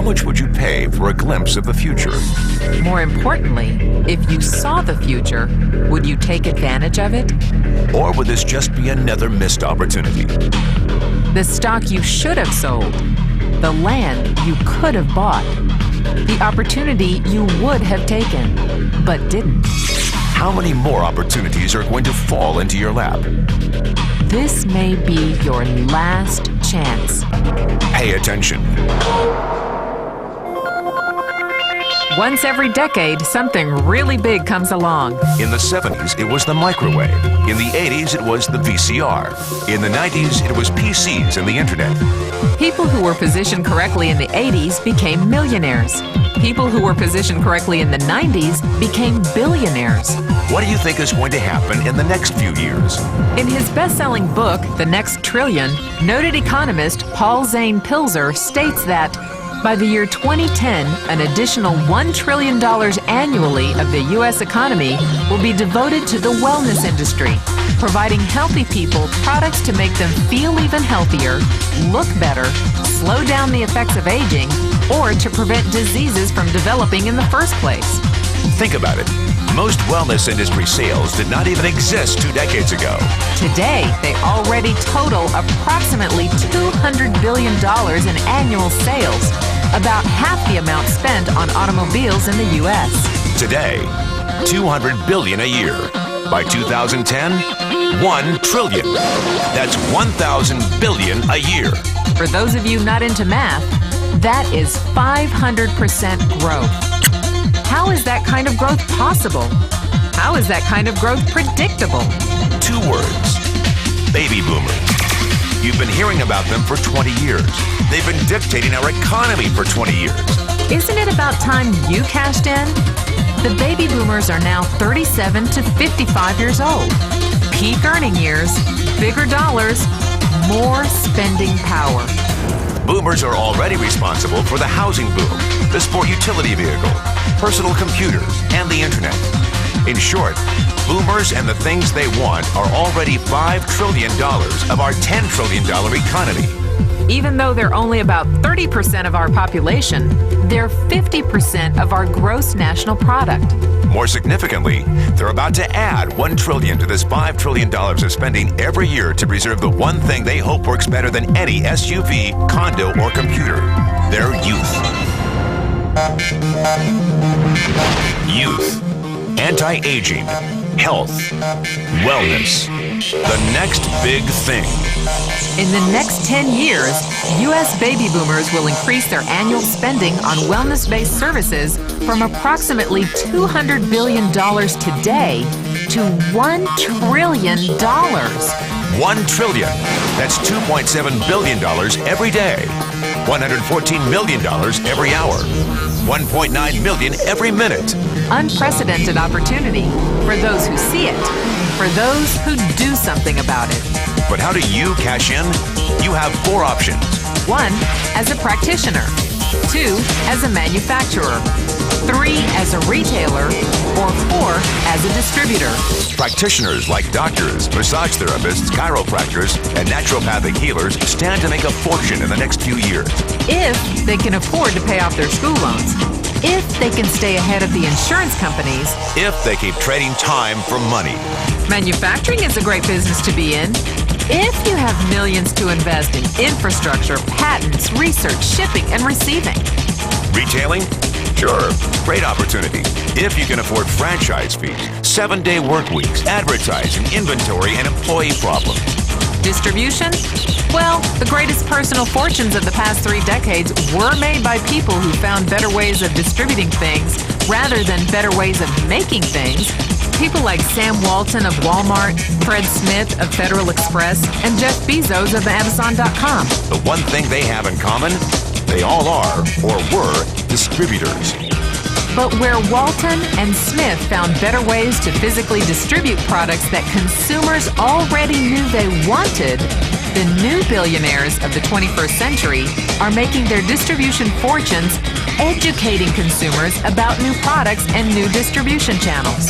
much would you pay for a glimpse of the future? More importantly, if you saw the future, would you take advantage of it? Or would this just be another missed opportunity? The stock you should have sold, the land you could have bought, the opportunity you would have taken, but didn't. How many more opportunities are going to fall into your lap? This may be your last chance. Pay attention. Once every decade, something really big comes along. In the 70s, it was the microwave. In the 80s, it was the VCR. In the 90s, it was PCs and the internet. People who were positioned correctly in the 80s became millionaires. People who were positioned correctly in the 90s became billionaires. What do you think is going to happen in the next few years? In his best-selling book, The Next Trillion, noted economist Paul Zane Pilzer states that by the year 2010, an additional $1 trillion annually of the U.S. economy will be devoted to the wellness industry, providing healthy people products to make them feel even healthier, look better, slow down the effects of aging, or to prevent diseases from developing in the first place. Think about it. Most wellness industry sales did not even exist 2 decades ago. Today, they already total approximately $200 billion in annual sales, about half the amount spent on automobiles in the U.S. Today, $200 billion a year. By 2010, $1 trillion. That's 1,000 billion a year. For those of you not into math, that is 500% growth. How is that kind of growth possible? How is that kind of growth predictable? 2 words. Baby boomers. You've been hearing about them for 20 years. They've been dictating our economy for 20 years. Isn't it about time you cashed in? The baby boomers are now 37 to 55 years old. Peak earning years, bigger dollars, more spending power. Boomers are already responsible for the housing boom, the sport utility vehicle, personal computers, and the internet. In short, boomers and the things they want are already $5 trillion of our $10 trillion economy. Even though they're only about 30% of our population, they're 50% of our gross national product. More significantly, they're about to add $1 trillion to this $5 trillion of spending every year to preserve the one thing they hope works better than any SUV, condo, or computer: their youth. Youth. Anti-aging. Health. Wellness. The next big thing. In the next 10 years, U.S. baby boomers will increase their annual spending on wellness-based services from approximately $200 billion today to $1 trillion. $1 trillion. That's $2.7 billion every day. $114 million every hour. $1.9 million every minute. Unprecedented opportunity for those who see it, for those who do something about it. But how do you cash in? You have 4 options. 1, as a practitioner. 2, as a manufacturer. 3, as a retailer. Or 4, as a distributor. Practitioners like doctors, massage therapists, chiropractors, and naturopathic healers stand to make a fortune in the next few years. If they can afford to pay off their school loans. If they can stay ahead of the insurance companies. If they keep trading time for money. Manufacturing is a great business to be in. If you have millions to invest in infrastructure, patents, research, shipping, and receiving. Retailing? Sure, great opportunity. If you can afford franchise fees, 7-day work weeks, advertising, inventory, and employee problems. Distribution? Well, the greatest personal fortunes of the past 3 decades were made by people who found better ways of distributing things rather than better ways of making things. People like Sam Walton of Walmart, Fred Smith of Federal Express, and Jeff Bezos of Amazon.com. The one thing they have in common? They all are, or were, distributors. But where Walton and Smith found better ways to physically distribute products that consumers already knew they wanted, the new billionaires of the 21st century are making their distribution fortunes educating consumers about new products and new distribution channels.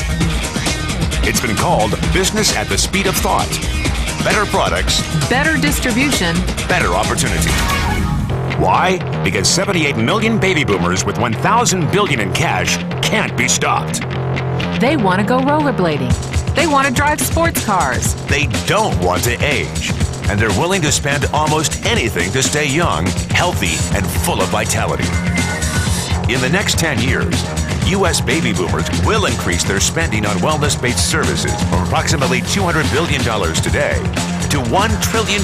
It's been called business at the speed of thought. Better products, better distribution, better opportunity. Why? Because 78 million baby boomers with 1,000 billion in cash can't be stopped. They want to go rollerblading. They want to drive sports cars. They don't want to age. And they're willing to spend almost anything to stay young, healthy, and full of vitality. In the next 10 years, U.S. baby boomers will increase their spending on wellness-based services from approximately $200 billion today to $1 trillion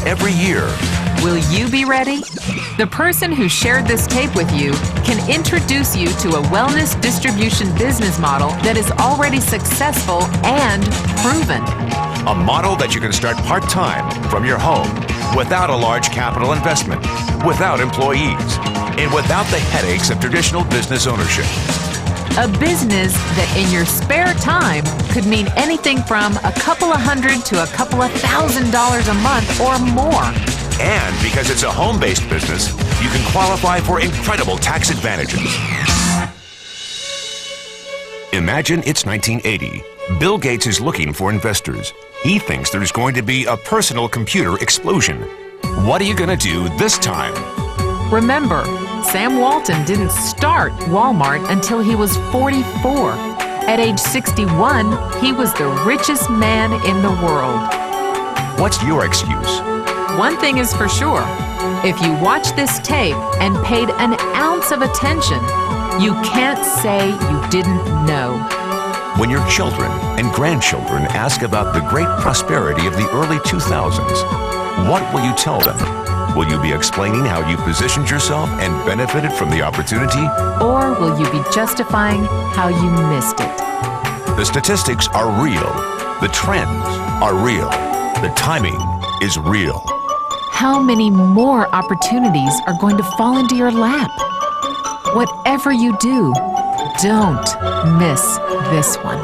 every year. Will you be ready? The person who shared this tape with you can introduce you to a wellness distribution business model that is already successful and proven. A model that you can start part-time from your home without a large capital investment, without employees, and without the headaches of traditional business ownership. A business that in your spare time could mean anything from a couple of $100 to a couple of $1,000 a month or more. And because it's a home-based business, you can qualify for incredible tax advantages. Imagine it's 1980. Bill Gates is looking for investors. He thinks there's going to be a personal computer explosion. What are you going to do this time? Remember, Sam Walton didn't start Walmart until he was 44. At age 61, he was the richest man in the world. What's your excuse? One thing is for sure, if you watch this tape and paid an ounce of attention, you can't say you didn't know. When your children and grandchildren ask about the great prosperity of the early 2000s, what will you tell them? Will you be explaining how you positioned yourself and benefited from the opportunity? Or will you be justifying how you missed it? The statistics are real. The trends are real. The timing is real. How many more opportunities are going to fall into your lap? Whatever you do, don't miss this one.